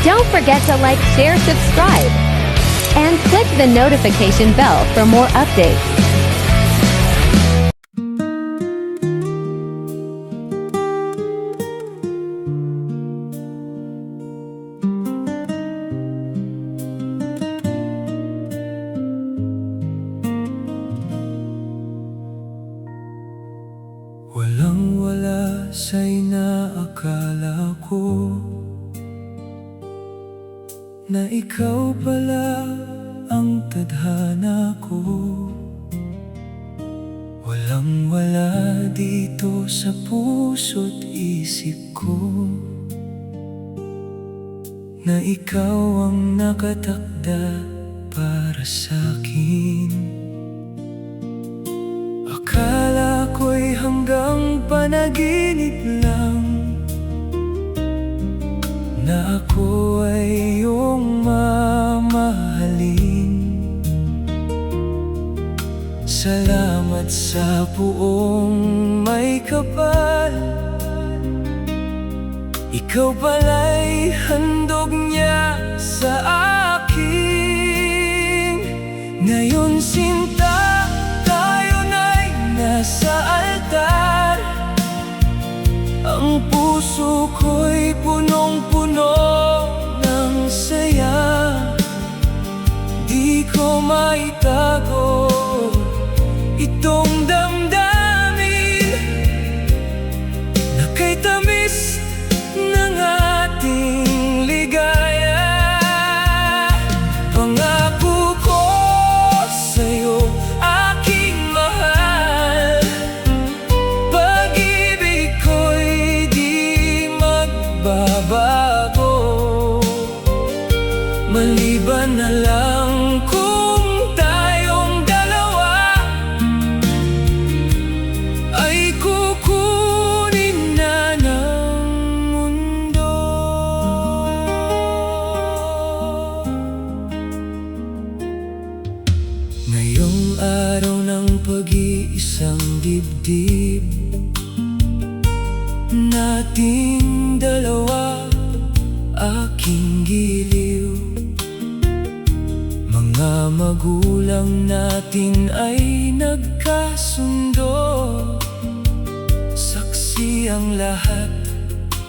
Don't forget to like, share, subscribe, and click the notification bell for more updates. Walang-wala sa inaakala ko na ikaw pala ang tadhana ko. Walang-wala dito sa puso't isip ko na ikaw ang nakatakda para sa'kin. Akala ko'y hanggang panaginip lang na ako ay iyong mamahalin. Salamat sa buong may kapal, ikaw pala'y handog niya sa akin. Ngayon sinta, tayo na'y nasa altar. Ang puso ko'y punong-puno ng saya. Di ko maitago itong damdamin na kay tamis ng ating ligaya. Pangako ko sa'yo, aking mahal, pag-ibig ko'y di magbabago. Maliban na lang kung tayong dalawa ay kukunin na ng mundo. Ngayong araw ng pag-iisang dibdib nating dalawa, aking giliw. Mga magulang natin ay nagkasundo, saksi ang lahat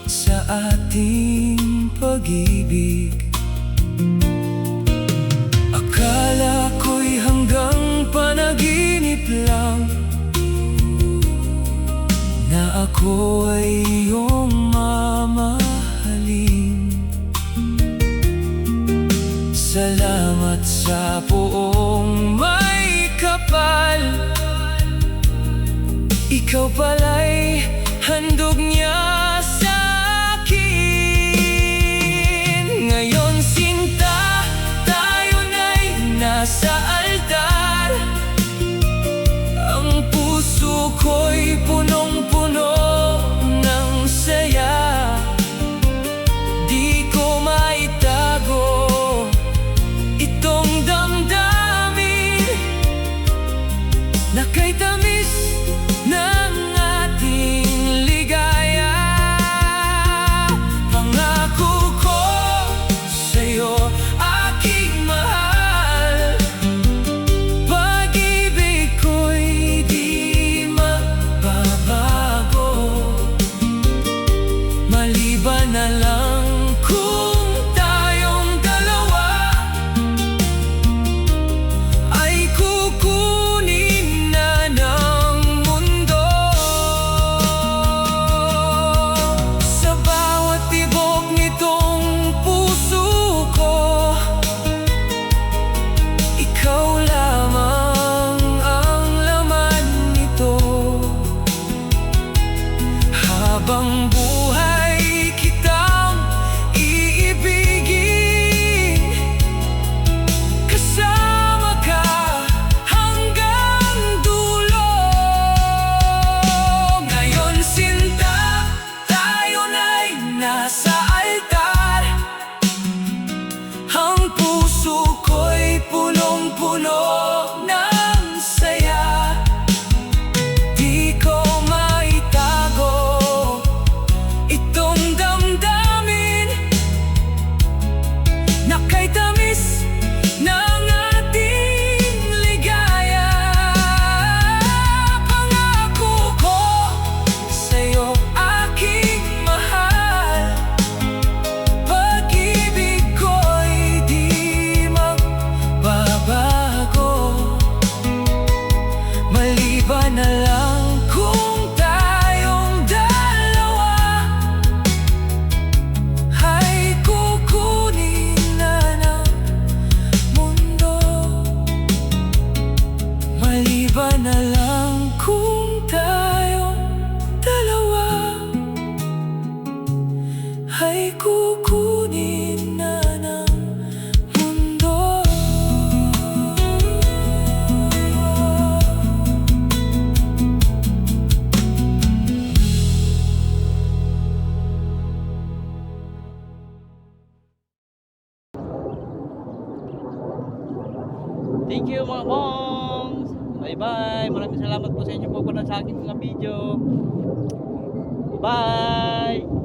sa ating pag-ibig. Akala ko'y hanggang panaginip lang na ako ay iyong mamahalin. Salamat sa buong may kapal, ikaw pala'y handog niya sa akin. Ngayon sinta, tayo na'y nasa altar. Ang puso ko'y punong-puno ng saya. Di ko maitago itong damdamin na kay tamis ng ating ligaya. Pangako ko sa'yo, aking mahal, pag-ibig ko'y di magbabago. Maliban na lang kung tayong dalawa ay kukunin na ng mundo. Sa bawat tibok nitong puso ko, ikaw lamang ang laman nito. Habang buhay kitang iibigin, kasama ka hanggang dulo. Ngayon sinta, tayo na'y nasa altar. Ang puso ko'y punong-puno ng saya. Di ko maitago itong damdamin mongs. Bye-bye. Maraming salamat po sa inyo po sa aking mga video. Bye!